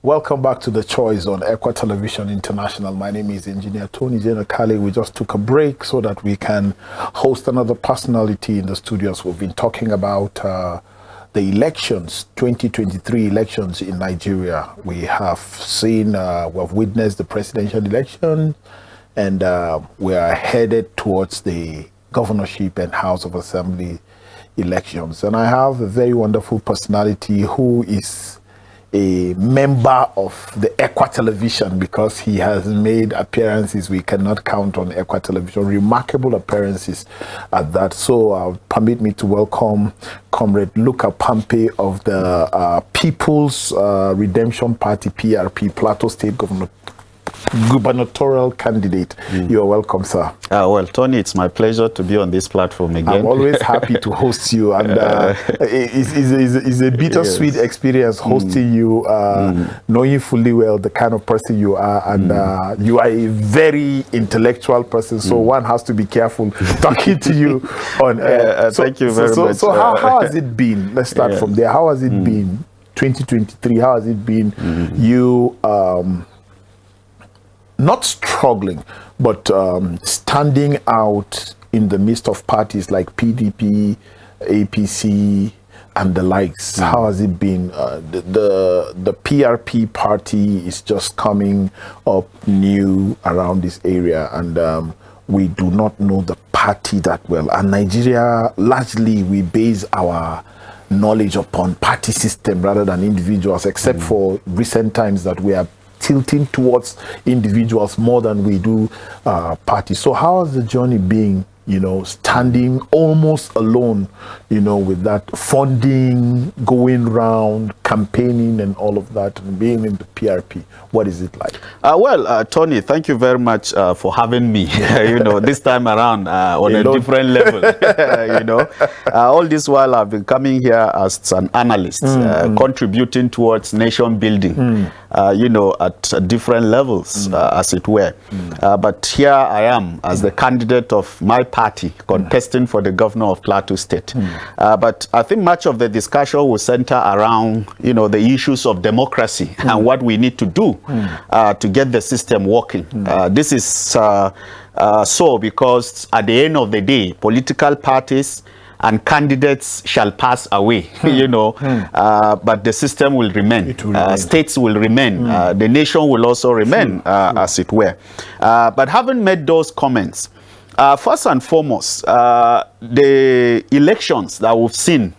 Welcome back to The Choice on Equa Television International. My name is Engineer Tony Jenokale. We just took a break so that we can host another personality in the studios. We've been talking about the elections, 2023 elections in Nigeria. We have seen, we've witnessed the presidential election, and we are headed towards the governorship and House of Assembly elections. And I have a very wonderful personality who is a member of the Equa Television, because he has made appearances we cannot count on Equa Television, remarkable appearances at that. So permit me to welcome Comrade Luka Pampe of the People's Redemption Party, PRP, Plateau State gubernatorial candidate. You're welcome, sir. Well, Tony, it's my pleasure to be on this platform again. I'm always happy to host you, and it's a bittersweet experience hosting you, knowing fully well the kind of person you are, and you are a very intellectual person, so one has to be careful talking to you on air. Thank you very much. So how has it been? Let's start from there. How has it been, 2023? How has it been? You not struggling, but standing out in the midst of parties like PDP, APC, and the likes. How has it been? The PRP party is just coming up new around this area, and we do not know the party that well. And Nigeria, largely, we base our knowledge upon party system rather than individuals, except for recent times that we are tilting towards individuals more than we do parties. So how has the journey been, standing almost alone, with that funding, going round, campaigning and all of that, and being in the PRP? What is it like? Well, Tony, thank you very much for having me, this time around on a different level. All this while I've been coming here as an analyst, contributing towards nation building, at different levels, as it were. But here I am as the candidate of my party, contesting for the governor of Plateau State. But I think much of the discussion will center around, the issues of democracy and what we need to do to get the system working. This is so because at the end of the day, political parties and candidates shall pass away, but the system will remain. States will remain. The nation will also remain, as it were. But having made those comments, first and foremost, the elections that we've seen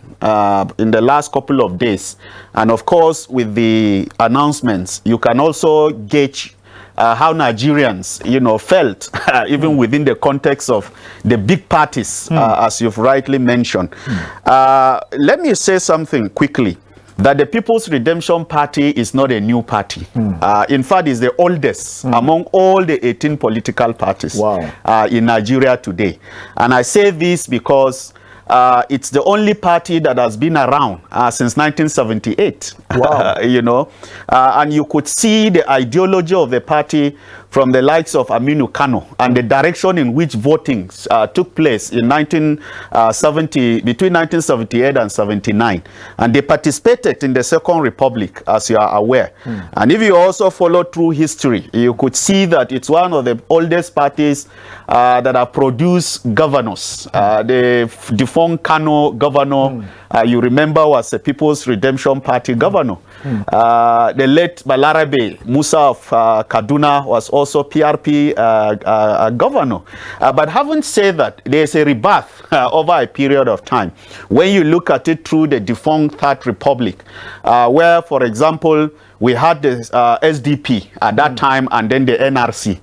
in the last couple of days, and of course with the announcements, you can also gauge how Nigerians, felt even within the context of the big parties, as you've rightly mentioned. Let me say something quickly, that the People's Redemption Party is not a new party. In fact, it's the oldest among all the 18 political parties in Nigeria today. And I say this because it's the only party that has been around since 1978. And you could see the ideology of the party from the likes of Aminu Kano and the direction in which voting took place in between 1978 and 79. And they participated in the Second Republic, as you are aware. And if you also follow through history, you could see that it's one of the oldest parties that have produced governors. The defunct Kano governor, you remember, was a People's Redemption Party governor. The late Balarabe Musa of Kaduna was also PRP governor. But having said that, there's a rebirth over a period of time. When you look at it through the defunct Third Republic, where, for example, we had the SDP at that time, and then the NRC.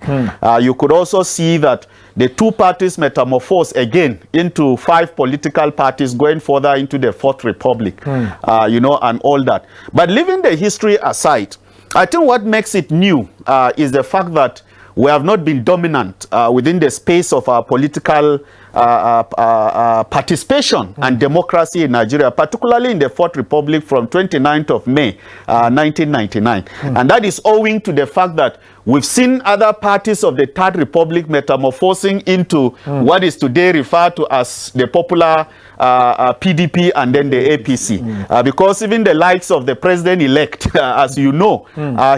You could also see that the two parties metamorphosed again into 5 political parties, going further into the Fourth Republic, and all that. But leaving the history aside, I think what makes it new is the fact that we have not been dominant within the space of our political participation and democracy in Nigeria, particularly in the Fourth Republic from 29th of May, 1999. And that is owing to the fact that We've seen other parties of the Third Republic metamorphosing into what is today referred to as the popular PDP and then the APC. Because even the likes of the president-elect, as you know,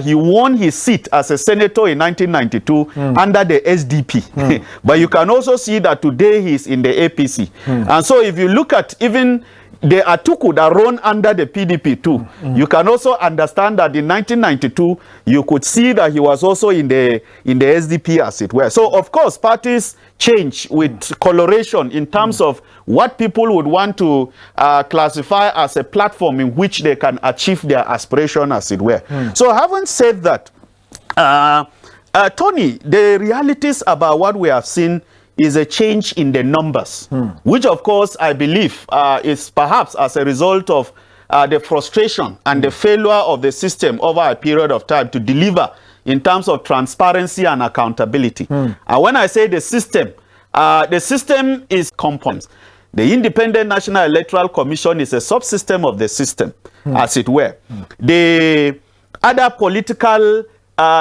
he won his seat as a senator in 1992 under the SDP. But you can also see that today he's in the APC. And so if you look at even the Atuku that run under the PDP too, you can also understand that in 1992, you could see that he was also in the SDP, as it were. So, of course, parties change with coloration in terms of what people would want to classify as a platform in which they can achieve their aspiration, as it were. So, having said that, Tony, the realities about what we have seen is a change in the numbers, which of course I believe is perhaps as a result of the frustration and the failure of the system over a period of time to deliver in terms of transparency and accountability. And when I say the system is components. The Independent National Electoral Commission is a subsystem of the system, as it were. The other political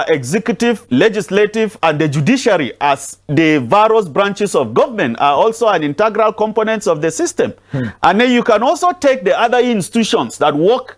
executive, legislative, and the judiciary as the various branches of government are also an integral components of the system. And then you can also take the other institutions that work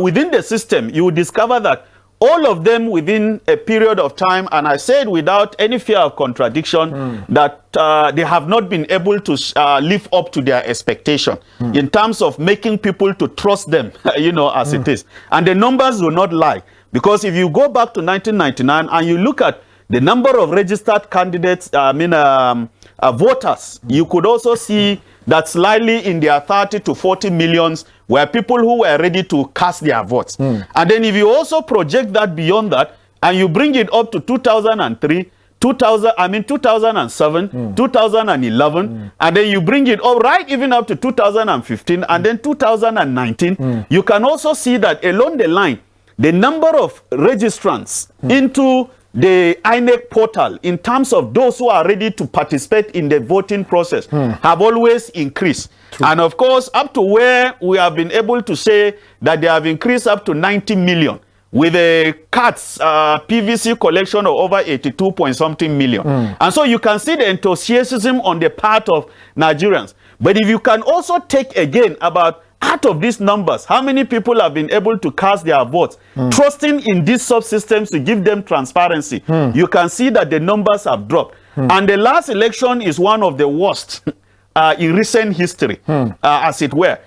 within the system. You will discover that all of them within a period of time, and I said without any fear of contradiction, that they have not been able to live up to their expectation in terms of making people to trust them, you know, as it is. And the numbers will not lie. Because if you go back to 1999 and you look at the number of registered candidates, voters, you could also see that slightly in their 30 to 40 millions were people who were ready to cast their votes. And then if you also project that beyond that, and you bring it up to 2003, 2007, 2011, and then you bring it up right even up to 2015, and then 2019, you can also see that along the line, the number of registrants into the INEC portal in terms of those who are ready to participate in the voting process have always increased. And of course, up to where we have been able to say that they have increased up to 90 million with a CATS PVC collection of over 82 point something million. And so you can see the enthusiasm on the part of Nigerians. But if you can also take again about out of these numbers, how many people have been able to cast their votes, trusting in these subsystems to give them transparency, you can see that the numbers have dropped. And the last election is one of the worst in recent history, as it were.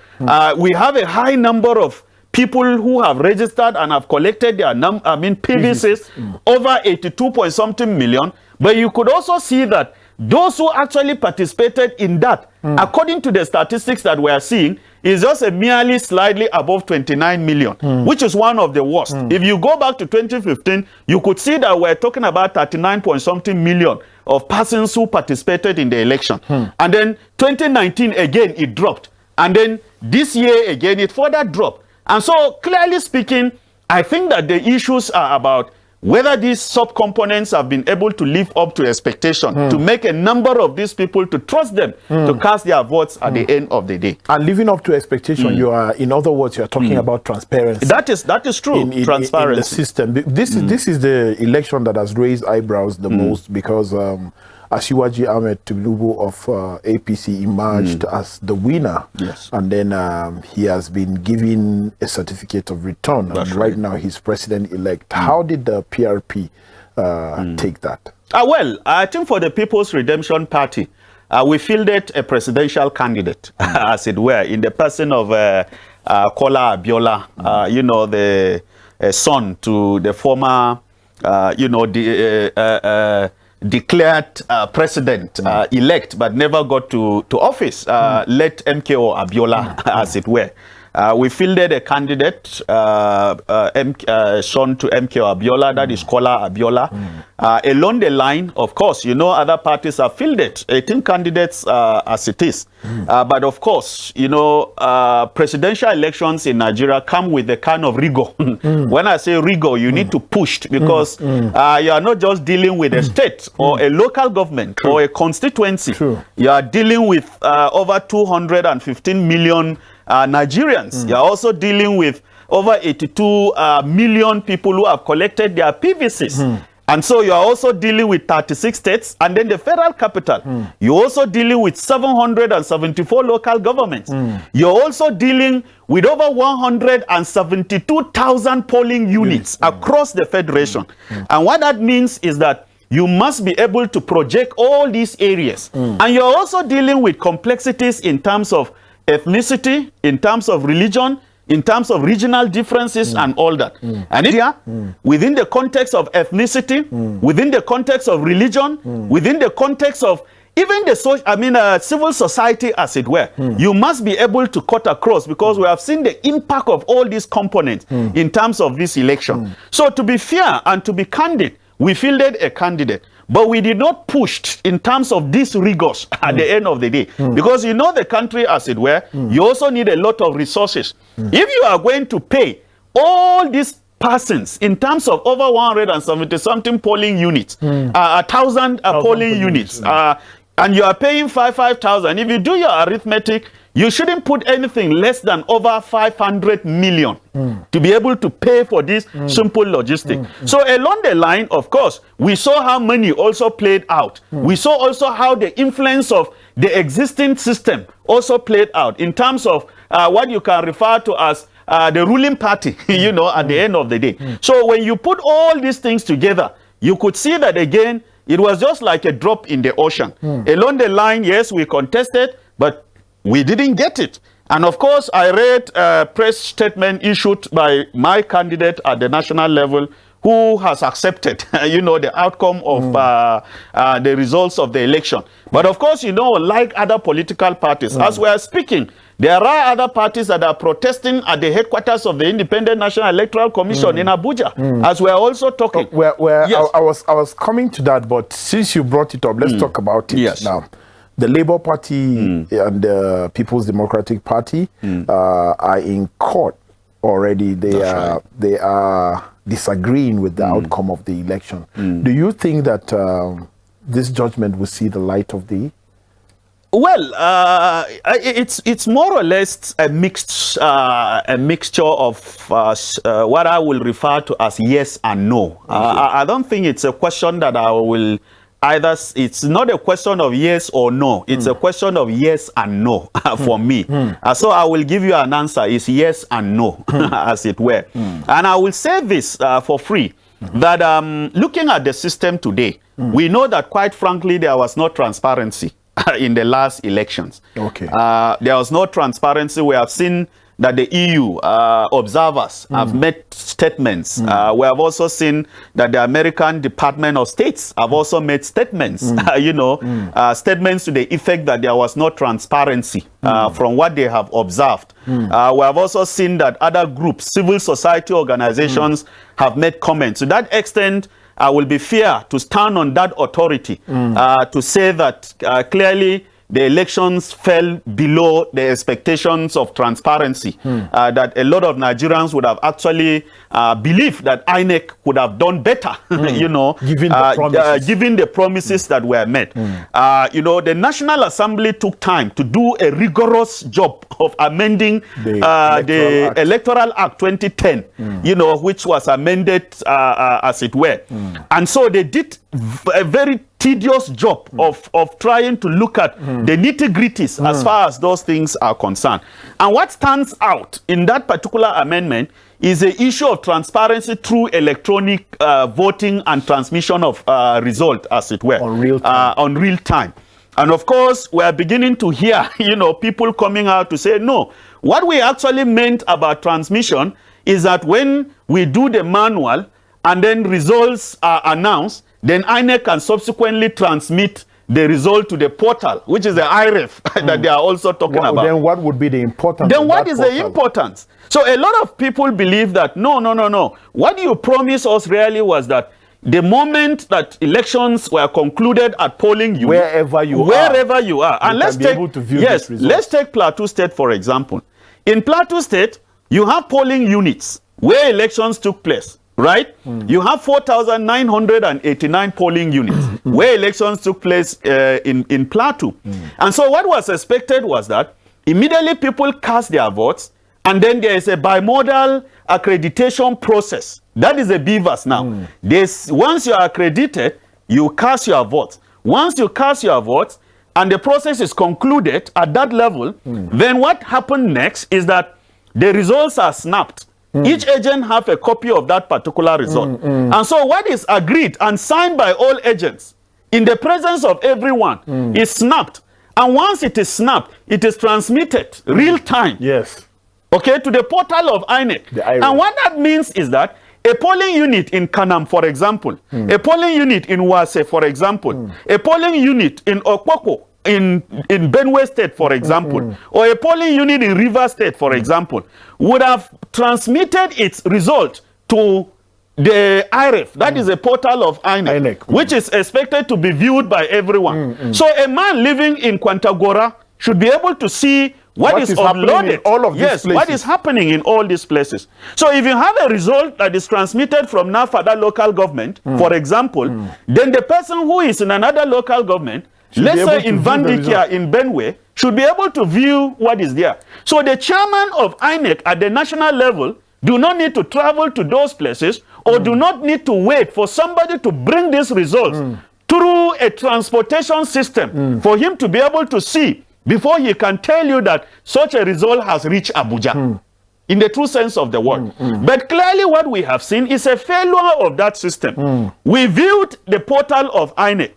We have a high number of people who have registered and have collected their PVCs, over 82 point something million. But you could also see that those who actually participated in that, according to the statistics that we are seeing, is just a merely slightly above 29 million, which is one of the worst. If you go back to 2015, you could see that we're talking about 39 point something million of persons who participated in the election. And then 2019, again, it dropped. And then this year, again, it further dropped. And so, clearly speaking, I think that the issues are about whether these subcomponents have been able to live up to expectation, to make a number of these people to trust them to cast their votes at the end of the day. And living up to expectation, you are, in other words, you are talking about transparency. That is true. Transparency in the system. This is the election that has raised eyebrows the most, because Asiwaju Ahmed Tinubu of APC emerged as the winner. Yes. And then he has been given a certificate of return. That's and right now he's president-elect. How did the PRP take that? Well, I think for the People's Redemption Party, we fielded a presidential candidate, as it were, in the person of Kola Abiola, you know, the son to the former, you know, declared president elect but never got to office, let MKO Abiola, as it were. We fielded a candidate, son to MKO Abiola, that is Kola Abiola. Along the line, of course, you know, other parties have fielded 18 candidates as it is. But of course, you know, presidential elections in Nigeria come with a kind of rigor. When I say rigor, you need to push, because you are not just dealing with a state or a local government or a constituency. You are dealing with over 215 million Nigerians. You are also dealing with over 82 million people who have collected their PVCs. And so you are also dealing with 36 states, and then the federal capital. You're also dealing with 774 local governments. You're also dealing with over 172,000 polling units across the federation. And what that means is that you must be able to project all these areas. And you're also dealing with complexities in terms of ethnicity, in terms of religion, in terms of regional differences and all that. And here, within the context of ethnicity, within the context of religion, within the context of even the civil society, as it were, you must be able to cut across, because we have seen the impact of all these components in terms of this election. So to be fair and to be candid, we fielded a candidate, but we did not push in terms of these rigors at the end of the day. Because you know the country, as it were, you also need a lot of resources. If you are going to pay all these persons in terms of over 170-something polling units, 1,000 polling units, and you are paying 5,000, if you do your arithmetic, you shouldn't put anything less than over 500 million to be able to pay for this simple logistic. So along the line, of course, we saw how money also played out. We saw also how the influence of the existing system also played out in terms of what you can refer to as the ruling party, you know, at the end of the day. So when you put all these things together, you could see that again, it was just like a drop in the ocean. Along the line, yes, we contested, but we didn't get it. And of course, I read a press statement issued by my candidate at the national level, who has accepted, you know, the outcome of the results of the election. But of course, you know, like other political parties, as we are speaking, there are other parties that are protesting at the headquarters of the Independent National Electoral Commission in Abuja, as we are also talking. Yes. I was coming to that, but since you brought it up, let's talk about it now. The Labour Party and the People's Democratic Party are in court already. They are disagreeing with the outcome of the election. Do you think that this judgment will see the light of day? Well, it's more or less a mixture of what I will refer to as yes and no. I don't think it's a question that I will either. It's not a question of yes or no. It's a question of yes and no for me. So I will give you an answer. It's yes and no, as it were. And I will say this for free, that looking at the system today, we know that quite frankly there was no transparency in the last elections. There was no transparency. We have seen that the EU observers have made statements. We have also seen that the American Department of States have also made statements, you know, statements to the effect that there was no transparency from what they have observed. We have also seen that other groups, civil society organizations, have made comments. To that extent, I will be fair to stand on that authority to say that clearly the elections fell below the expectations of transparency, that a lot of Nigerians would have actually believed that INEC could have done better, you know, given the promises that were made. You know, the National Assembly took time to do a rigorous job of amending the Electoral Act 2010, you know, which was amended as it were. And so they did a very tedious job of trying to look at the nitty-gritties as far as those things are concerned. And what stands out in that particular amendment is the issue of transparency through electronic voting and transmission of result, as it were, on real time. And of course, we are beginning to hear, you know, people coming out to say, no, what we actually meant about transmission is that when we do the manual and then results are announced, then INEC can subsequently transmit the result to the portal, which is the IREF that they are also talking about. Then what would be the importance? Then what is the importance? So a lot of people believe that, no. What you promised us really was that the moment that elections were concluded at polling unit, wherever you are, and let's take Plateau State, for example. In Plateau State, you have polling units where elections took place. Right? You have 4,989 polling units where elections took place in Plateau. And so what was expected was that immediately people cast their votes, and then there is a bimodal accreditation process. That is a BVAS now. Once you are accredited, you cast your vote. Once you cast your vote, and the process is concluded at that level, then what happened next is that the results are snapped. Each agent have a copy of that particular result. And so what is agreed and signed by all agents in the presence of everyone is snapped. And once it is snapped, it is transmitted real time. Yes. Okay, to the portal of INEC. And what that means is that a polling unit in Kanam, for example, a polling unit in Wase, for example, a polling unit in Okpoko, in Benue State, for example, or a polling unit in River State, for example, would have transmitted its result to the IREF, that is a portal of INEC, which is expected to be viewed by everyone. So a man living in Kwantagora should be able to see what is uploaded. All of these places. What is happening in all these places. So if you have a result that is transmitted from Nafada local government, for example, then the person who is in another local government, let's say in Vandikia, in Benue, should be able to view what is there. So the chairman of INEC at the national level do not need to travel to those places or do not need to wait for somebody to bring these results through a transportation system for him to be able to see before he can tell you that such a result has reached Abuja in the true sense of the word. But clearly what we have seen is a failure of that system. We viewed the portal of INEC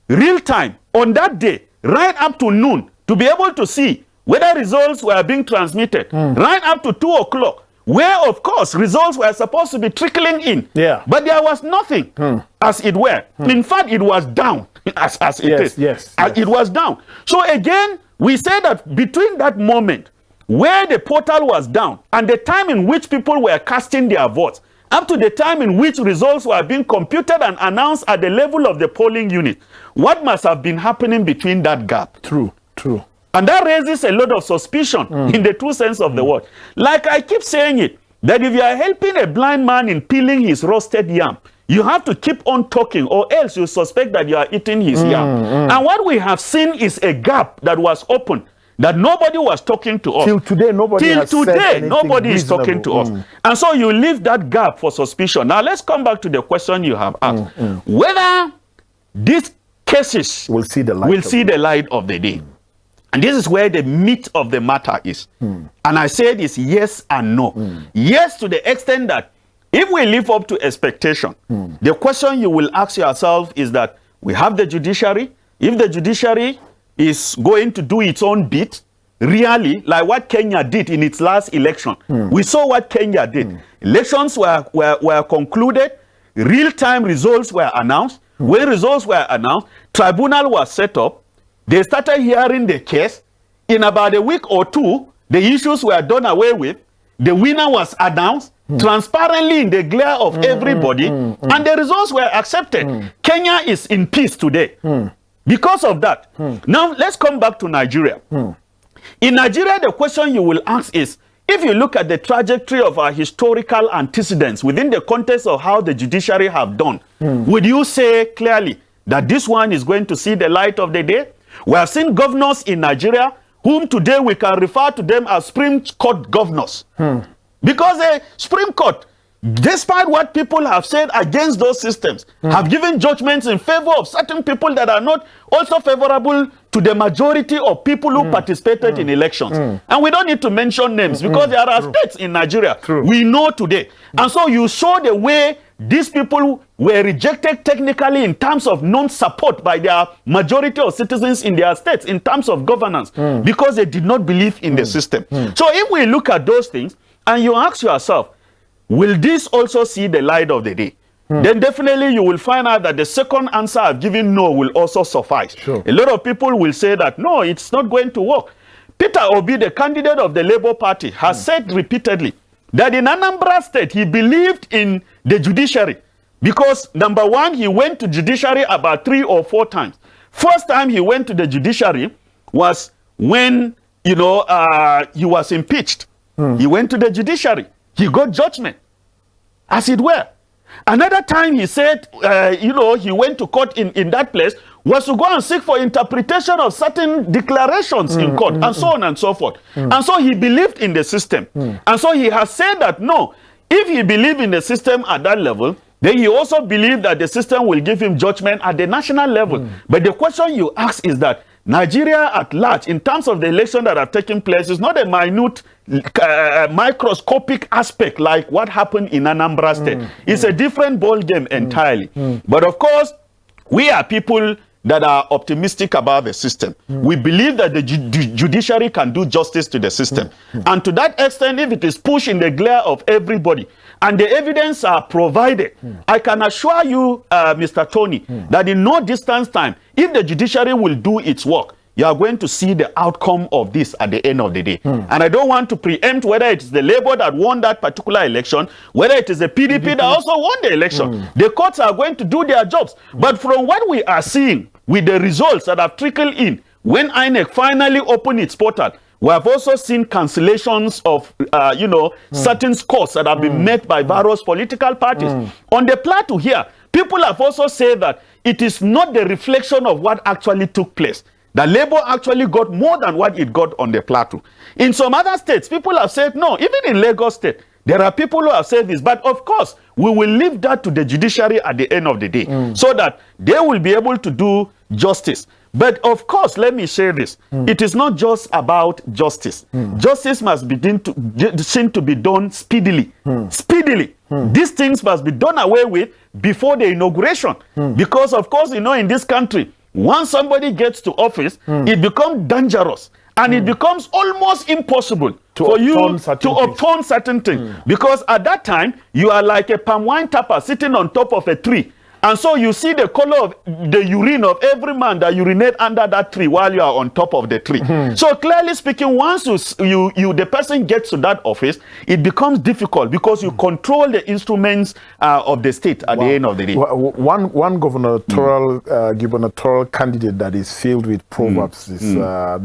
real time on that day, right up to noon, to be able to see whether results were being transmitted, right up to 2 o'clock, where, of course, results were supposed to be trickling in. But there was nothing, as it were. In fact, it was down, as it is. It was down. So again, we say that between that moment where the portal was down and the time in which people were casting their votes, up to the time in which results were being computed and announced at the level of the polling unit, what must have been happening between that gap? True. And that raises a lot of suspicion in the true sense of the word. Like I keep saying it, that if you are helping a blind man in peeling his roasted yam, you have to keep on talking, or else you suspect that you are eating his yam. And what we have seen is a gap that was open, that nobody was talking to us. Till today, nobody is talking to us. And so you leave that gap for suspicion. Now let's come back to the question you have asked. Whether these cases will see the light of the day. And this is where the meat of the matter is. And I said it's yes and no. Yes, to the extent that if we live up to expectation, the question you will ask yourself is that we have the judiciary. If the judiciary is going to do its own bit, really, like what Kenya did in its last election. We saw what Kenya did. Elections were concluded. Real-time results were announced. When results were announced, tribunal was set up. They started hearing the case. In about a week or two, the issues were done away with. The winner was announced transparently in the glare of everybody, and the results were accepted. Kenya is in peace today because of that. Now, let's come back to Nigeria. In Nigeria, the question you will ask is, if you look at the trajectory of our historical antecedents within the context of how the judiciary have done, would you say clearly that this one is going to see the light of the day? We have seen governors in Nigeria whom today we can refer to them as Supreme Court governors. Because the Supreme Court, despite what people have said against those systems, have given judgments in favor of certain people that are not also favorable to the majority of people who participated in elections. And we don't need to mention names because there are states in Nigeria we know today. And so you saw the way these people were rejected technically in terms of non-support by their majority of citizens in their states in terms of governance because they did not believe in the system. So if we look at those things and you ask yourself, will this also see the light of the day? Then definitely you will find out that the second answer I've given, no, will also suffice. A lot of people will say that, no, it's not going to work. Peter Obi, the candidate of the Labour Party, has said repeatedly that in Anambra State, he believed in the judiciary because, number one, he went to judiciary about 3 or 4 times. First time he went to the judiciary was when, he was impeached. He went to the judiciary. He got judgment, as it were. Another time he said, he went to court in that place, was to go and seek for interpretation of certain declarations in court, and so on and so forth. And so he believed in the system. And so he has said that, no, If he believes in the system at that level, then he also believes that the system will give him judgment at the national level. But the question you ask is that Nigeria at large, in terms of the election that have taken place, is not a minute, microscopic aspect like what happened in Anambra State. It's a different ball game entirely. But of course, we are people that are optimistic about the system. We believe that the judiciary can do justice to the system. And to that extent, if it is pushed in the glare of everybody, and the evidence are provided, I can assure you, Mr. Tony, that in no distance time, if the judiciary will do its work, you are going to see the outcome of this at the end of the day. And I don't want to preempt whether it is the Labour that won that particular election, whether it is the PDP that also won the election. The courts are going to do their jobs. But from what we are seeing with the results that have trickled in, when INEC finally opened its portal, we have also seen cancellations of, certain scores that have been met by various political parties. On the plateau here, people have also said that it is not the reflection of what actually took place. That Labour actually got more than what it got on the plateau. In some other states, people have said no. Even in Lagos State, there are people who have said this. But of course, we will leave that to the judiciary at the end of the day, so that they will be able to do justice. But of course, let me say this. It is not just about justice. Justice must begin to seem to be done speedily. Speedily. These things must be done away with before the inauguration. Because of course, in this country, once somebody gets to office, it becomes dangerous. And it becomes almost impossible for you to obtain certain things. Because at that time, you are like a palm wine tapper sitting on top of a tree. And so you see the color of the urine of every man that urinate under that tree while you are on top of the tree. So clearly speaking, once the person gets to that office, it becomes difficult because you control the instruments of the state at the end of the day. One gubernatorial candidate that is filled with proverbs is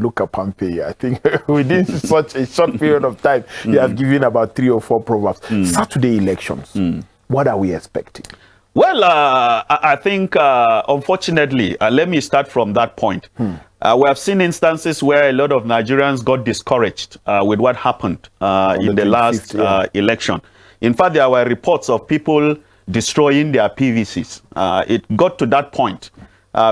Luka Pampey. I think within such a short period of time, he has given about 3 or 4 proverbs. Saturday elections, what are we expecting? Well, I think, unfortunately, let me start from that point. We have seen instances where a lot of Nigerians got discouraged with what happened in the last election. In fact, there were reports of people destroying their PVCs. It got to that point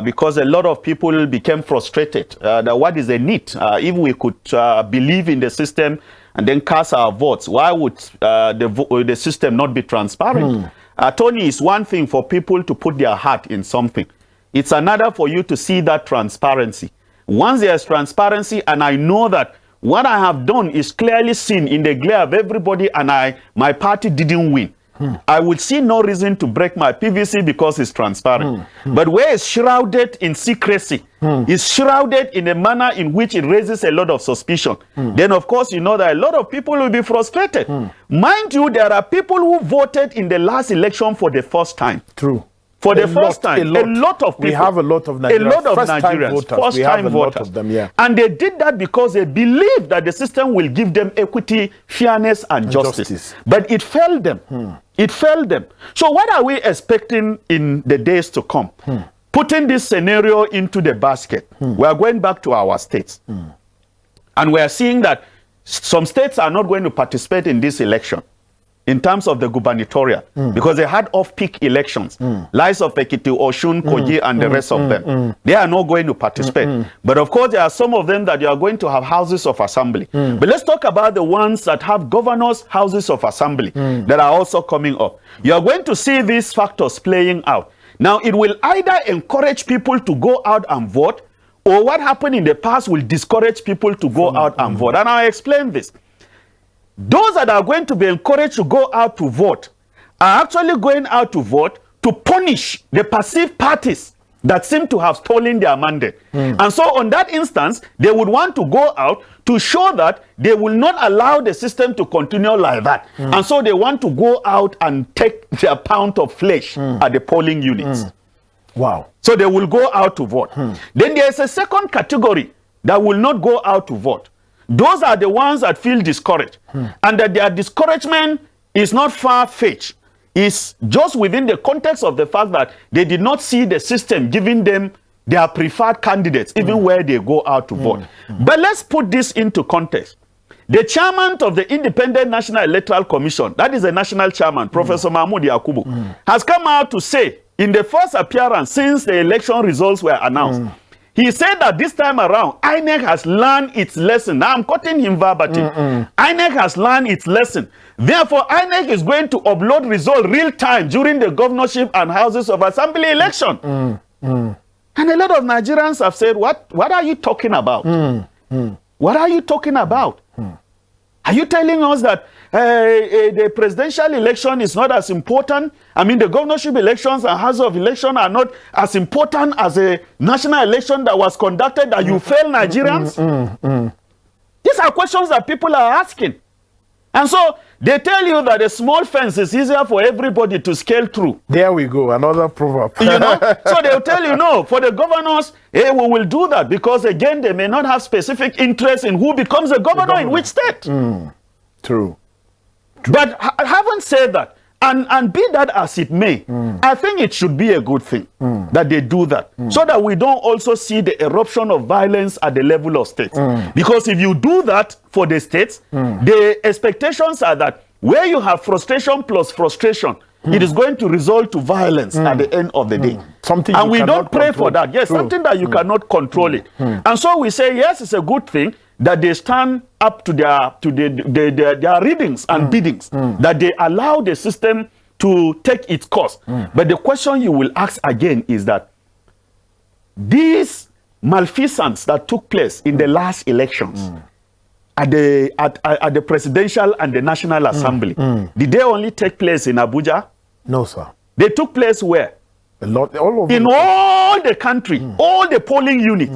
because a lot of people became frustrated. That what is the need? If we could believe in the system and then cast our votes, why would the system not be transparent? Tony, is one thing for people to put their heart in something. It's another for you to see that transparency. Once there's transparency, and I know that what I have done is clearly seen in the glare of everybody, and my party didn't win, I would see no reason to break my PVC because it's transparent. But where it's shrouded in secrecy, it's shrouded in a manner in which it raises a lot of suspicion, then of course you know that a lot of people will be frustrated. Mind you, there are people who voted in the last election for the first time. True. For the first time, a lot of people. We have a lot of Nigerians, first-time voters. Of them, yeah. And they did that because they believed that the system will give them equity, fairness, and justice. But it failed them. It failed them. So what are we expecting in the days to come? Putting this scenario into the basket, we are going back to our states. And we are seeing that some states are not going to participate in this election in terms of the gubernatorial, because they had off-peak elections. Lies of Ekiti, Oshun, Kogi, and the rest of them. They are not going to participate. But of course, there are some of them that you are going to have houses of assembly. But let's talk about the ones that have governors' houses of assembly that are also coming up. You are going to see these factors playing out. Now, it will either encourage people to go out and vote, or what happened in the past will discourage people to go out and vote. And I'll explain this. Those that are going to be encouraged to go out to vote are actually going out to vote to punish the perceived parties that seem to have stolen their mandate. And so on that instance, they would want to go out to show that they will not allow the system to continue like that. And so they want to go out and take their pound of flesh at the polling units. Wow. So they will go out to vote. Then there is a second category that will not go out to vote. Those are the ones that feel discouraged, and that their discouragement is not far-fetched. It's just within the context of the fact that they did not see the system giving them their preferred candidates, even where they go out to vote. But let's put this into context. The chairman of the Independent National Electoral Commission, that is the national chairman, Professor Mahmoud Yakubu, has come out to say in the first appearance since the election results were announced, he said that this time around, INEC has learned its lesson. Now I'm quoting him verbatim. INEC has learned its lesson. Therefore, INEC is going to upload results real time during the governorship and houses of assembly election. And a lot of Nigerians have said, what are you talking about? What are you talking about? Are you telling us that the presidential election is not as important? I mean, the governorship elections and house of election are not as important as a national election that was conducted that you fail Nigerians? These are questions that people are asking. And so they tell you that a small fence is easier for everybody to scale through. There we go, another proverb. You know, so they'll tell you, no, for the governors, we will do that because, again, they may not have specific interest in who becomes the governor in which state. True. But having said that, and be that as it may, I think it should be a good thing that they do that, so that we don't also see the eruption of violence at the level of states. Because if you do that for the states, the expectations are that where you have frustration plus frustration, it is going to result to violence at the end of the day. Something and we don't pray control. for that. Yes, something that you cannot control it. And so we say, yes, it's a good thing that they stand up to their readings and biddings, that they allow the system to take its course. But the question you will ask again is that these malfeasance that took place in the last elections at the presidential and the National Assembly, did they only take place in Abuja? No, sir. They took place where? A lot, all over in all the country, all the polling units.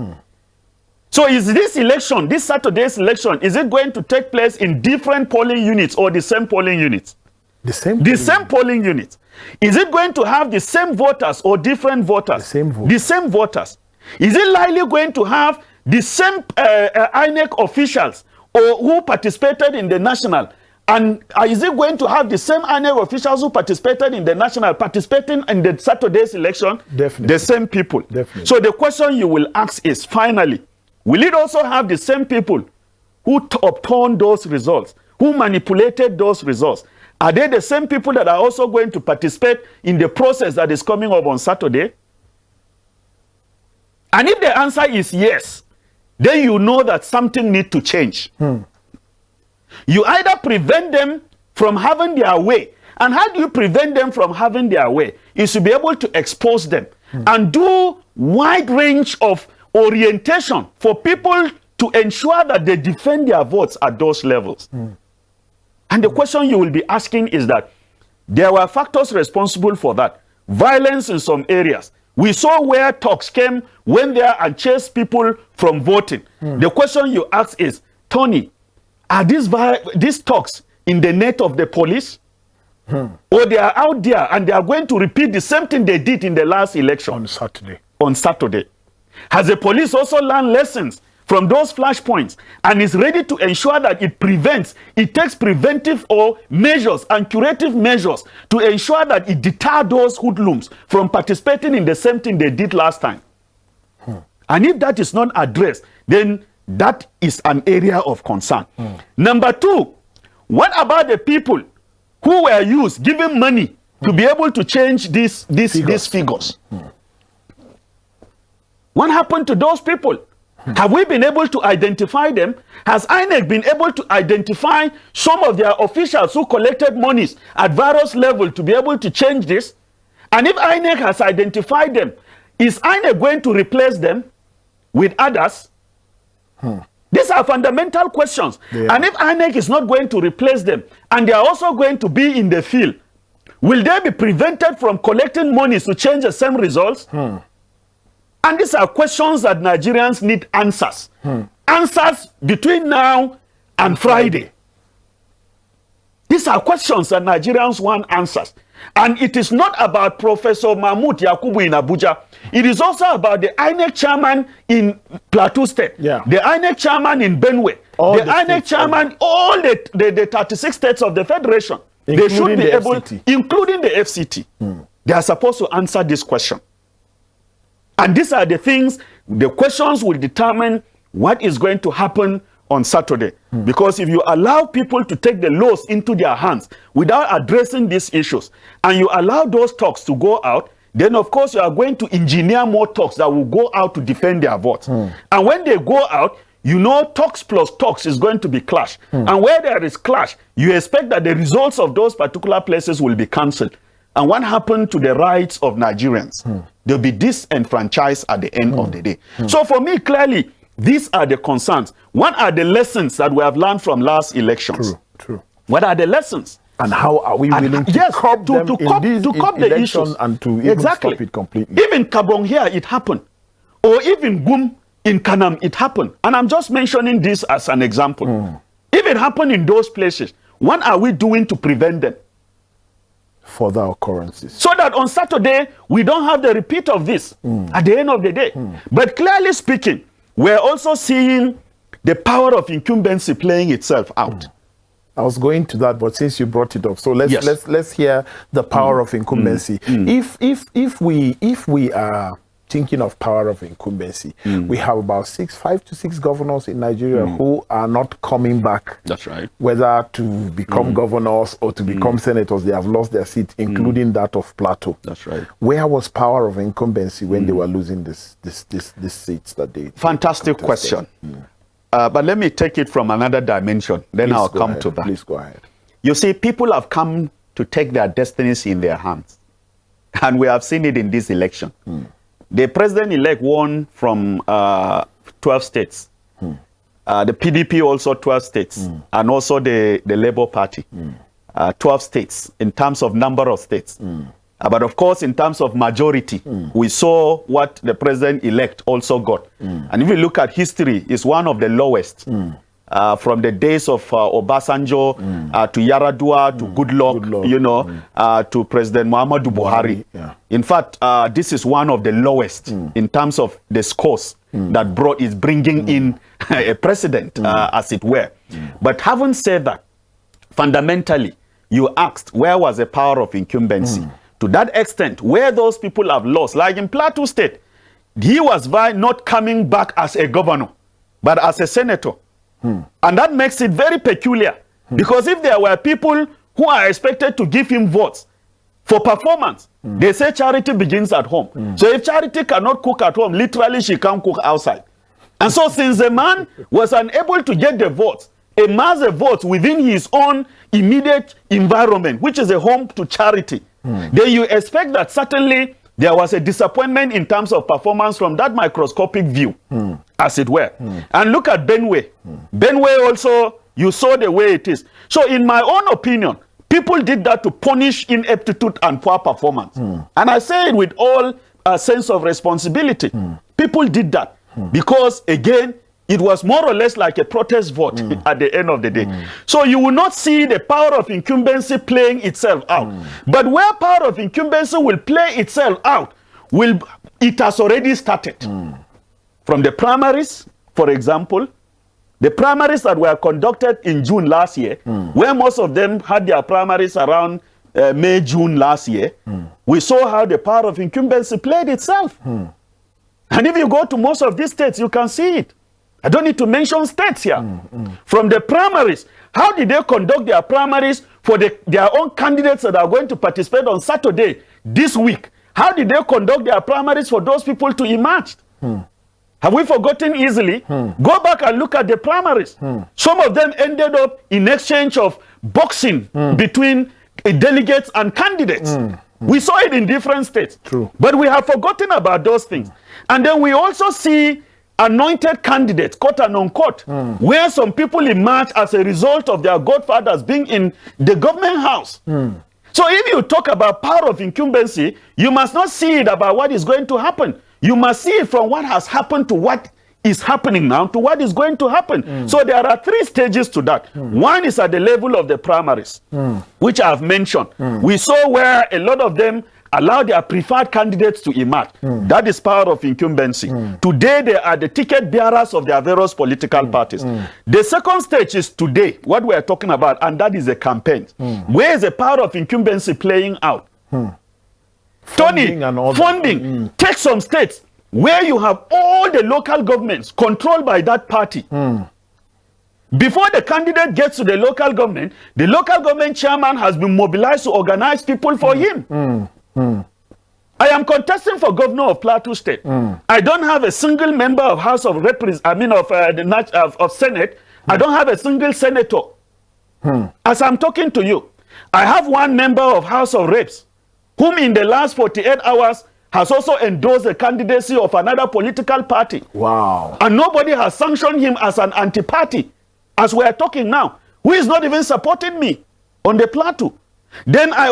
So is this election, this Saturday's election, is it going to take place in different polling units or the same polling units? The same polling units. Is it going to have the same voters or different voters? The same voters. Is it likely going to have the same INEC officials or who participated in the national? And is it going to have the same INEC officials who participated in the national participating in the Saturday's election? Definitely. The same people. Definitely. So the question you will ask is, finally, will it also have the same people who obtained those results, who manipulated those results? Are they the same people that are also going to participate in the process that is coming up on Saturday? And if the answer is yes, then you know that something needs to change. You either prevent them from having their way. And how do you prevent them from having their way? Is to be able to expose them and do wide range of orientation for people to ensure that they defend their votes at those levels. And the question you will be asking is that there were factors responsible for that. Violence in some areas. We saw where talks went there and chased people from voting. The question you ask is, Tony, are these talks in the net of the police? Or they are out there and they are going to repeat the same thing they did in the last election? On Saturday. Has the police also learned lessons from those flashpoints and is ready to ensure that it takes preventive or measures and curative measures to ensure that it deters those hoodlums from participating in the same thing they did last time? And if that is not addressed, then that is an area of concern. Number two, what about the people who were given money to be able to change these figures? What happened to those people? Have we been able to identify them? Has INEC been able to identify some of their officials who collected monies at various levels to be able to change this? And if INEC has identified them, is INEC going to replace them with others? These are fundamental questions. And if INEC is not going to replace them, and they are also going to be in the field, will they be prevented from collecting monies to change the same results? And these are questions that Nigerians need answers. Answers between now and Friday. These are questions that Nigerians want answers. And it is not about Professor Mahmoud Yakubu in Abuja. It is also about the INEC chairman in Plateau State, the INEC chairman in Benue, the INEC chairman, all the 36 states of the Federation. They should be able, including the FCT. They are supposed to answer this question. And these are the things, the questions will determine what is going to happen on Saturday. Because if you allow people to take the laws into their hands without addressing these issues, and you allow those talks to go out, then of course you are going to engineer more talks that will go out to defend their votes. And when they go out, you know, talks plus talks is going to be clash. And where there is clash, you expect that the results of those particular places will be cancelled. And what happened to the rights of Nigerians? They'll be disenfranchised at the end of the day. So for me, clearly, these are the concerns. What are the lessons that we have learned from last elections? True. What are the lessons? And how are we willing to curb them in the issues and to even stop it completely? Even Kabong here, it happened. Or even Gum in Kanam, it happened. And I'm just mentioning this as an example. If it happened in those places, what are we doing to prevent them? Further occurrences. So that on Saturday, we don't have the repeat of this at the end of the day. But clearly speaking, we're also seeing the power of incumbency playing itself out. I was going to that, but since you brought it up, so let's hear the power of incumbency. If we are thinking of power of incumbency, we have about 5 to 6 governors in Nigeria who are not coming back. That's right. Whether to become governors or to become senators, they have lost their seat, including that of Plateau. That's right. Where was power of incumbency when they were losing this seats that they? Fantastic question. But let me take it from another dimension. Then I'll come to that. Please go ahead. You see, people have come to take their destinies in their hands. And we have seen it in this election. The president-elect won from 12 states. The PDP also 12 states. And also the Labour Party. 12 states in terms of number of states. But of course, in terms of majority, we saw what the president-elect also got. And if you look at history, it's one of the lowest. From the days of Obasanjo to Yaradua to Goodluck, you know, to President Muhammadu Buhari. In fact, this is one of the lowest in terms of the scores that is bringing in a president, as it were. But having said that, fundamentally, you asked, where was the power of incumbency? To that extent, where those people have lost, like in Plateau State, he was not coming back as a governor, but as a senator. And that makes it very peculiar. Because if there were people who are expected to give him votes for performance, they say charity begins at home. So if Charity cannot cook at home, literally she can't cook outside. And so since the man was unable to get the votes, a mass of votes within his own immediate environment, which is a home to Charity, then you expect that certainly there was a disappointment in terms of performance from that microscopic view, as it were. And look at Benue. Benue also, you saw the way it is. So in my own opinion, people did that to punish ineptitude and poor performance. And I say it with all a sense of responsibility. People did that because, again, it was more or less like a protest vote at the end of the day. So you will not see the power of incumbency playing itself out. But where power of incumbency will play itself out, it has already started. From the primaries, for example, the primaries that were conducted in June last year, where most of them had their primaries around May, June last year, we saw how the power of incumbency played itself. And if you go to most of these states, you can see it. I don't need to mention states here. From the primaries, how did they conduct their primaries for their own candidates that are going to participate on Saturday this week? How did they conduct their primaries for those people to emerge? Have we forgotten easily? Go back and look at the primaries. Some of them ended up in exchange of boxing between delegates and candidates. We saw it in different states. True. But we have forgotten about those things. And then we also see anointed candidates, quote and unquote, where some people emerge as a result of their godfathers being in the government house. So if you talk about power of incumbency, you must not see it about what is going to happen. You must see it from what has happened to what is happening now to what is going to happen. So there are 3 stages to that. One is at the level of the primaries, which I have mentioned. We saw where a lot of them allow their preferred candidates to emerge. That is power of incumbency. Today, they are the ticket bearers of their various political parties. The second stage is today, what we are talking about, and that is the campaign. Where is the power of incumbency playing out? Funding. Take some states where you have all the local governments controlled by that party. Before the candidate gets to the local government chairman has been mobilized to organize people for him. I am contesting for governor of Plateau State. I don't have a single member of House of of Senate. I don't have a single senator. As I'm talking to you, I have one member of House of Reps, whom in the last 48 hours has also endorsed the candidacy of another political party. Wow. And nobody has sanctioned him as an anti-party, as we are talking now, who is not even supporting me on the plateau. Then I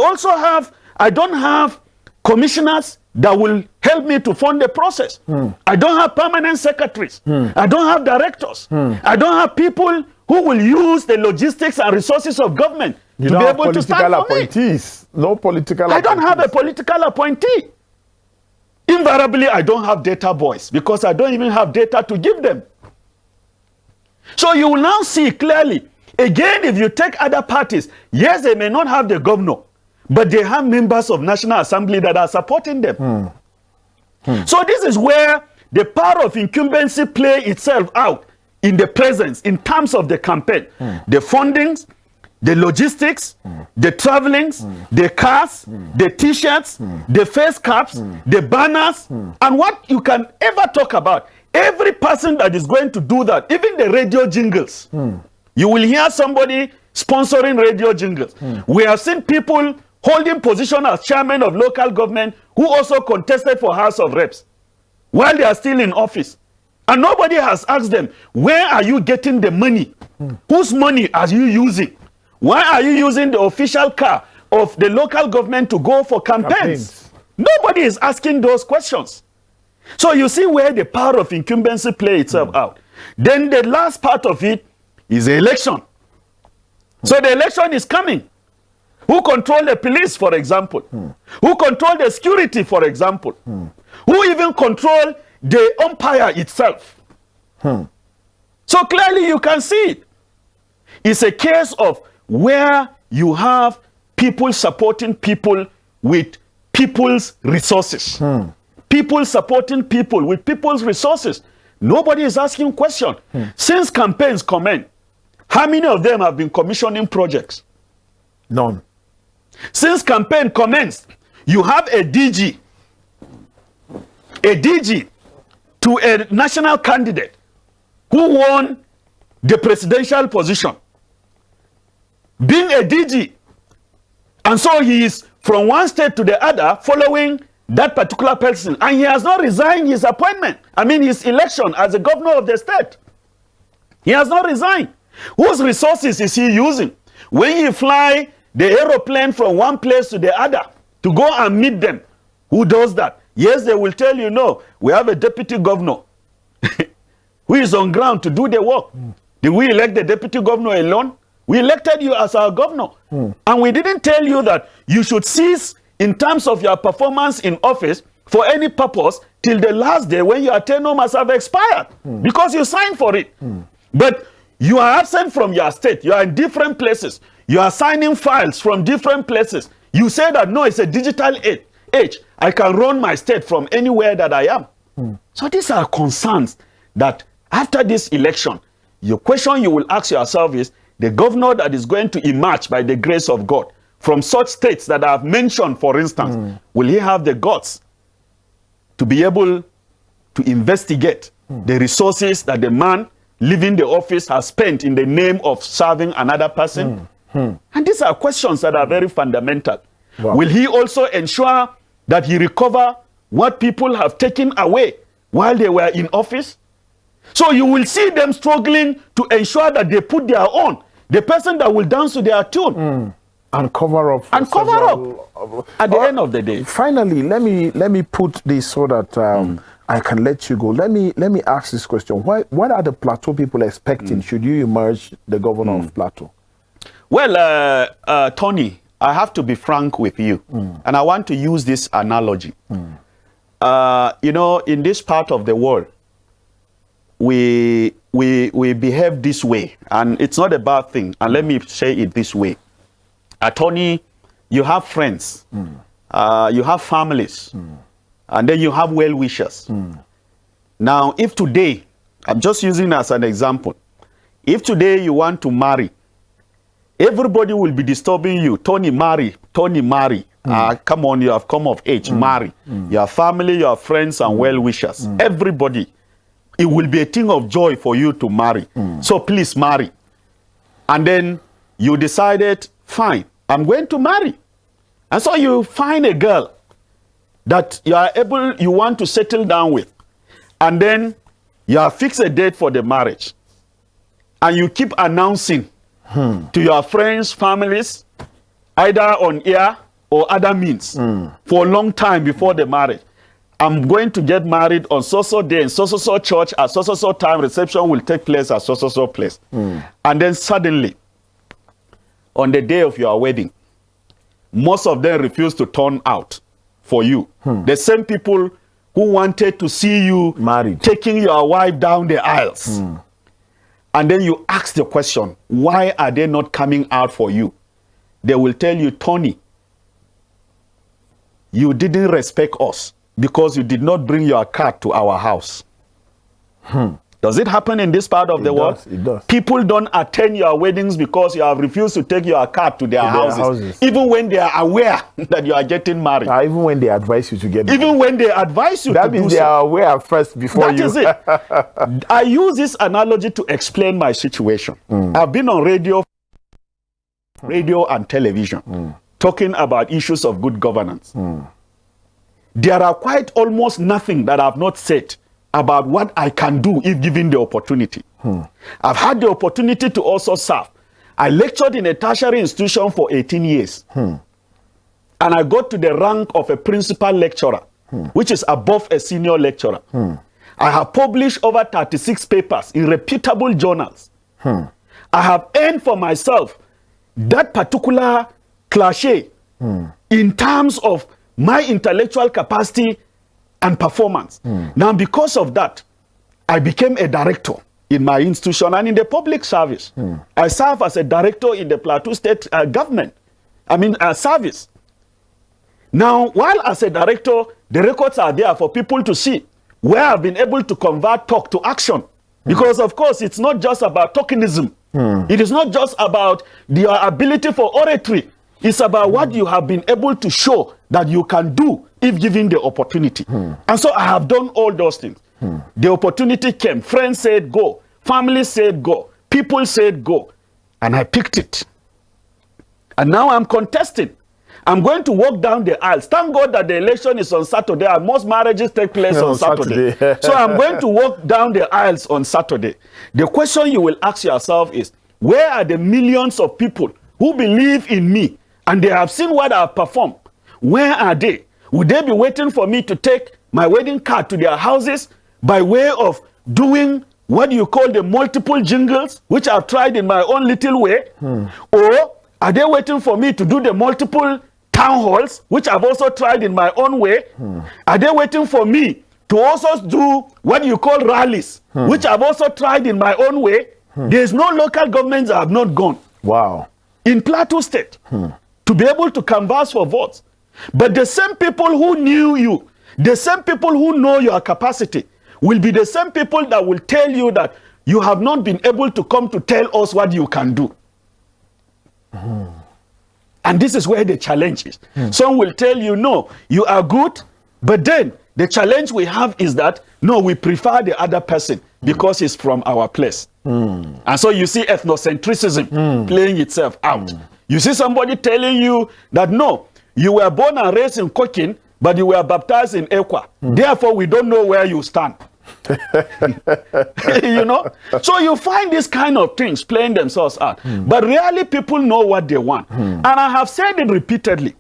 don't have commissioners that will help me to fund the process. I don't have permanent secretaries. I don't have directors. I don't have people who will use the logistics and resources of government to be able to stand for me. No political appointees. I don't have a political appointee. Invariably, I don't have data boys because I don't even have data to give them. So you will now see clearly, again, if you take other parties, yes, they may not have the governor, but they have members of National Assembly that are supporting them. So this is where the power of incumbency play itself out in the presence, in terms of the campaign. The fundings, the logistics, the travelings, the cars, the t-shirts, the face caps, the banners, and what you can ever talk about. Every person that is going to do that, even the radio jingles, you will hear somebody sponsoring radio jingles. We have seen people holding position as chairman of local government who also contested for House of Reps while they are still in office. And nobody has asked them, where are you getting the money? Whose money are you using? Why are you using the official car of the local government to go for campaigns? Nobody is asking those questions. So you see where the power of incumbency play itself out. Then the last part of it is the election. So the election is coming. Who control the police, for example? Who control the security, for example? Who even control the umpire itself? So clearly you can see it. It's a case of where you have people supporting people with people's resources. People supporting people with people's resources. Nobody is asking questions. Since campaigns commenced, how many of them have been commissioning projects? None. Since campaign commenced, you have a DG to a national candidate who won the presidential position, being a DG, and so he is from one state to the other following that particular person, and he has not resigned his appointment, his election as the governor of the state. He has not resigned. Whose resources is he using? When you fly the aeroplane from one place to the other to go and meet them, who does that? Yes, they will tell you, no, we have a deputy governor who is on ground to do the work. Did we elect the deputy governor alone? We elected you as our governor. And we didn't tell you that you should cease in terms of your performance in office for any purpose till the last day when your tenure must have expired because you signed for it. But you are absent from your state. You are in different places. You are signing files from different places. You say that, no, it's a digital age. I can run my state from anywhere that I am. So these are concerns that after this election, your question you will ask yourself is, the governor that is going to emerge by the grace of God from such states that I have mentioned, for instance, will he have the guts to be able to investigate the resources that the man leaving the office has spent in the name of serving another person? And these are questions that are very fundamental. Wow. Will he also ensure that he recover what people have taken away while they were in office? So you will see them struggling to ensure that they put their own, the person that will dance to their tune. And cover up. And cover up at the end of the day. Finally, let me put this so that I can let you go. Let me ask this question. What are the Plateau people expecting should you emerge the governor of Plateau? Well, Tony, I have to be frank with you. And I want to use this analogy. In this part of the world, we behave this way, and it's not a bad thing. And let me say it this way. Tony, you have friends, you have families, and then you have well-wishers. Now, if today, I'm just using as an example, If today you want to marry, everybody will be disturbing you. Tony, marry. Tony, marry. Come on, you have come of age. Marry. Your family, your friends, and well-wishers. Everybody. It will be a thing of joy for you to marry. So please marry. And then you decided, fine, I'm going to marry. And so you find a girl that you want to settle down with. And then you have fixed a date for the marriage. And you keep announcing to your friends, families, either on air or other means, for a long time before the marriage. I'm going to get married on so-so day in so-so church at so-so time. Reception will take place at so-so place. And then suddenly, on the day of your wedding, most of them refuse to turn out for you. The same people who wanted to see you married, taking your wife down the aisles. And then you ask the question, why are they not coming out for you? They will tell you, Tony, you didn't respect us because you did not bring your card to our house. Does it happen in this part of the world? It does. People don't attend your weddings because you have refused to take your card to their houses. Even when they are aware that you are getting married. Even when they advise you to get married. Even when they advise you to do so. That means they are aware first before you. That is it. I use this analogy to explain my situation. I've been on radio and television talking about issues of good governance. There are quite almost nothing that I've not said about what I can do if given the opportunity. I've had the opportunity to also serve. I lectured in a tertiary institution for 18 years. And I got to the rank of a principal lecturer, which is above a senior lecturer. I have published over 36 papers in reputable journals. I have earned for myself that particular cachet in terms of my intellectual capacity and performance. Now, because of that, I became a director in my institution and in the public service. I serve as a director in the Plateau State government. Service. Now, while as a director, the records are there for people to see where I've been able to convert talk to action. Because, of course, it's not just about tokenism. It is not just about your ability for oratory. It's about what you have been able to show that you can do if given the opportunity. And so I have done all those things. The opportunity came. Friends said go. Family said go. People said go. And I picked it. And now I'm contesting. I'm going to walk down the aisles. Thank God that the election is on Saturday and most marriages take place on Saturday. So I'm going to walk down the aisles on Saturday. The question you will ask yourself is, where are the millions of people who believe in me and they have seen what I've performed? Where are they? Would they be waiting for me to take my wedding card to their houses by way of doing what you call the multiple jingles, which I've tried in my own little way? Or are they waiting for me to do the multiple town halls, which I've also tried in my own way? Are they waiting for me to also do what you call rallies, which I've also tried in my own way? There's no local governments that have not gone. Wow. In Plateau State, to be able to canvass for votes. But the same people who knew you, the same people who know your capacity, will be the same people that will tell you that you have not been able to come to tell us what you can do. And this is where the challenge is. Some will tell you, no, you are good, but then the challenge we have is that, no, we prefer the other person because he's from our place. And so you see ethnocentrism playing itself out. You see somebody telling you that, no, you were born and raised in Kokin, but you were baptized in Ekwa. Therefore, we don't know where you stand. You know? So you find these kind of things playing themselves out. But really, people know what they want. And I have said it repeatedly,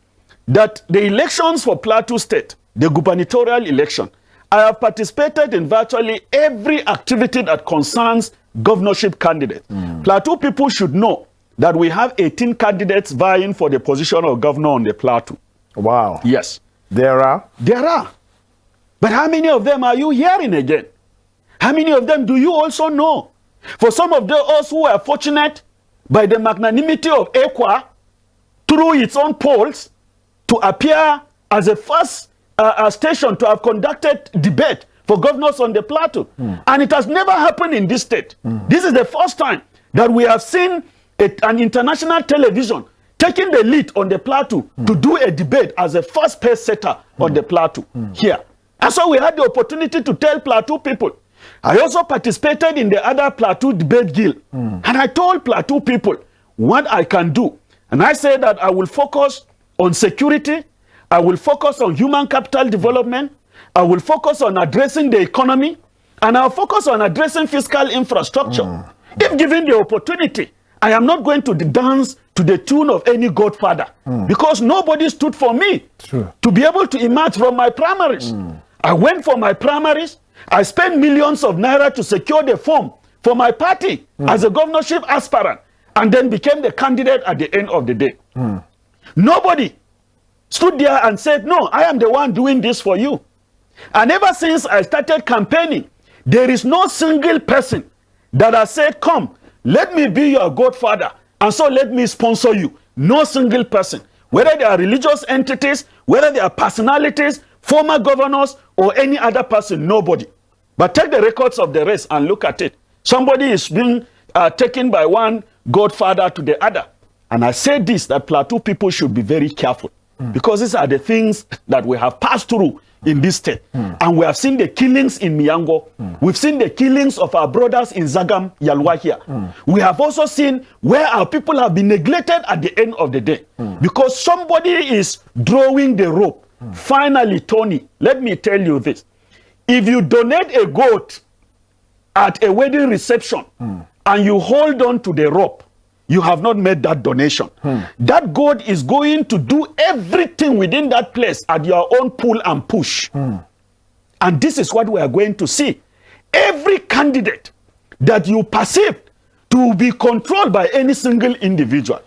that the elections for Plateau State, the gubernatorial election, I have participated in virtually every activity that concerns governorship candidates. Plateau people should know that we have 18 candidates vying for the position of governor on the Plateau. Wow. Yes. There are? There are. But how many of them are you hearing again? How many of them do you also know? For some of us who are fortunate by the magnanimity of Ekwa, through its own polls, to appear as a first station to have conducted debate for governors on the Plateau. And it has never happened in this state. This is the first time that we have seen an international television taking the lead on the plateau to do a debate as a first pace setter on the plateau here. And so we had the opportunity to tell plateau people. I also participated in the other plateau debate guild. And I told plateau people what I can do. And I said that I will focus on security. I will focus on human capital development. I will focus on addressing the economy. And I'll focus on addressing fiscal infrastructure. If given the opportunity, I am not going to dance to the tune of any godfather because nobody stood for me to be able to emerge from my primaries. I went for my primaries. I spent millions of naira to secure the form for my party as a governorship aspirant and then became the candidate at the end of the day. Nobody stood there and said, no, I am the one doing this for you. And ever since I started campaigning, there is no single person that has said, come, let me be your godfather, and so let me sponsor you. No single person. Whether they are religious entities, whether they are personalities, former governors, or any other person, nobody. But take the records of the rest and look at it. Somebody is being taken by one godfather to the other. And I say this, that plateau people should be very careful. Because these are the things that we have passed through in this state. And we have seen the killings in Miango. We've seen the killings of our brothers in Zagam, Yalwa here. We have also seen where our people have been neglected at the end of the day. Because somebody is drawing the rope. Finally, Tony, let me tell you this. If you donate a goat at a wedding reception and you hold on to the rope, you have not made that donation. That God is going to do everything within that place at your own pull and push. And this is what we are going to see. Every candidate that you perceive to be controlled by any single individual,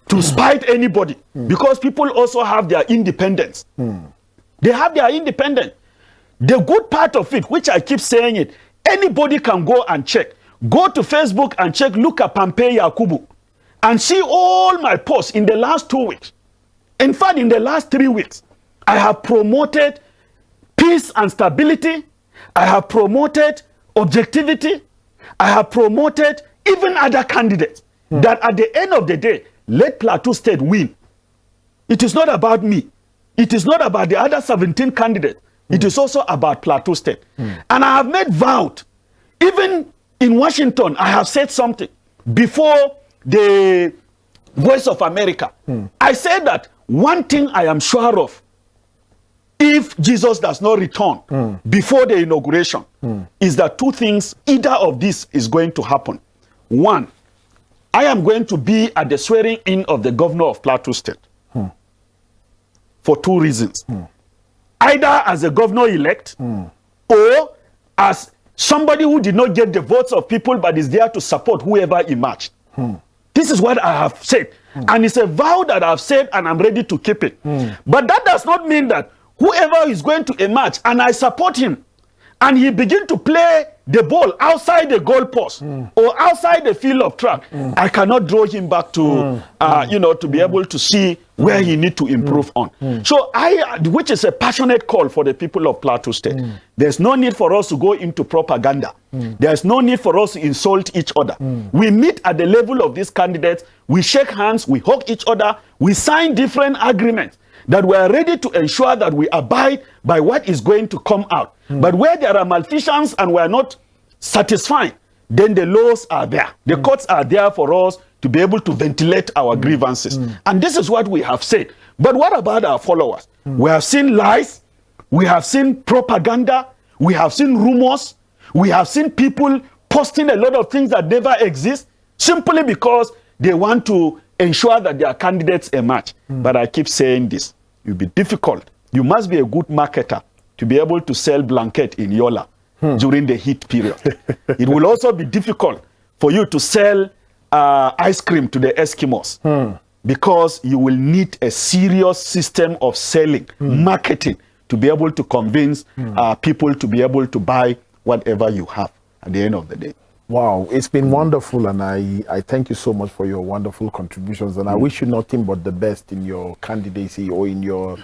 to spite anybody, because people also have their independence. They have their independence. The good part of it, which I keep saying it, anybody can go and check. Go to Facebook and check Luka Pampe Yakubu and see all my posts in the last 2 weeks. In fact, in the last 3 weeks, I have promoted peace and stability. I have promoted objectivity. I have promoted even other candidates that at the end of the day, let Plateau State win. It is not about me. It is not about the other 17 candidates. It is also about Plateau State. And I have made vowed, even in Washington, I have said something before the Voice of America. I said that one thing I am sure of, if Jesus does not return before the inauguration, is that two things, either of this is going to happen. One, I am going to be at the swearing in of the governor of Plateau State for two reasons. Either as a governor-elect or as somebody who did not get the votes of people but is there to support whoever emerged. This is what I have said. And it's a vow that I've said and I'm ready to keep it. But that does not mean that whoever is going to emerge and I support him and he begin to play the ball outside the goalpost or outside the field of track, I cannot draw him back to, to be able to see where he need to improve on. So which is a passionate call for the people of Plateau State. There's no need for us to go into propaganda. There's no need for us to insult each other. We meet at the level of these candidates. We shake hands, we hug each other, we sign different agreements that we are ready to ensure that we abide by what is going to come out. But where there are malfeasance and we are not satisfied, then the laws are there. The courts are there for us to be able to ventilate our grievances. And this is what we have said. But what about our followers? We have seen lies. We have seen propaganda. We have seen rumors. We have seen people posting a lot of things that never exist simply because they want to ensure that their candidates emerge. But I keep saying this. It will be difficult. You must be a good marketer to be able to sell blanket in Yola during the heat period. It will also be difficult for you to sell ice cream to the Eskimos because you will need a serious system of selling, marketing, to be able to convince people to be able to buy whatever you have at the end of the day. Wow, it's been wonderful, and I thank you so much for your wonderful contributions, and I wish you nothing but the best in your candidacy or in your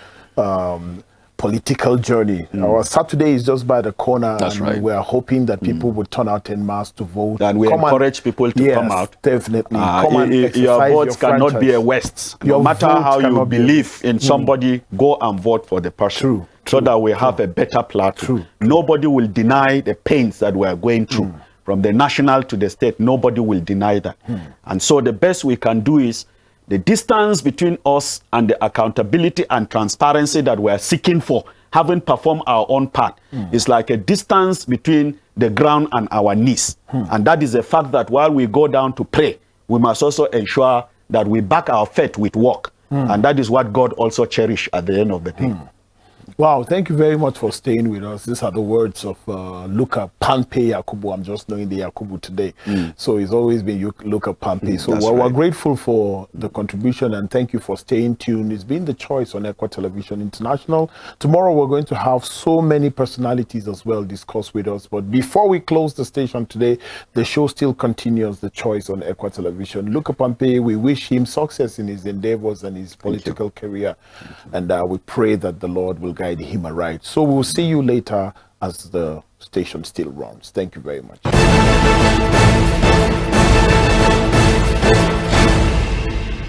political journey. Our Saturday is just by the corner. That's and right. we are hoping that people would turn out en masse to vote. And we encourage people to come out. Definitely. Come and exercise your votes cannot franchise. be a waste. Your No matter votes how you cannot be a believe in somebody, go and vote for the person. True. So that we have a better platform. Nobody will deny the pains that we are going through. From the national to the state, nobody will deny that. And so the best we can do is the distance between us and the accountability and transparency that we are seeking for, having performed our own part, is like a distance between the ground and our knees. And that is a fact that while we go down to pray, we must also ensure that we back our faith with work. And that is what God also cherishes at the end of the day. Wow, thank you very much for staying with us. These are the words of Luka Pampe Yakubu. I'm just knowing the Yakubu today. So it's always been Luka Pampe. So we're grateful for the contribution and thank you for staying tuned. It's been the choice on Equa Television International. Tomorrow we're going to have so many personalities as well discuss with us. But before we close the station today, the show still continues, the choice on Equa Television. Luka Pampe, we wish him success in his endeavors and his political career. And we pray that the Lord will guide him aright. So we'll see you later as the station still runs. Thank you very much.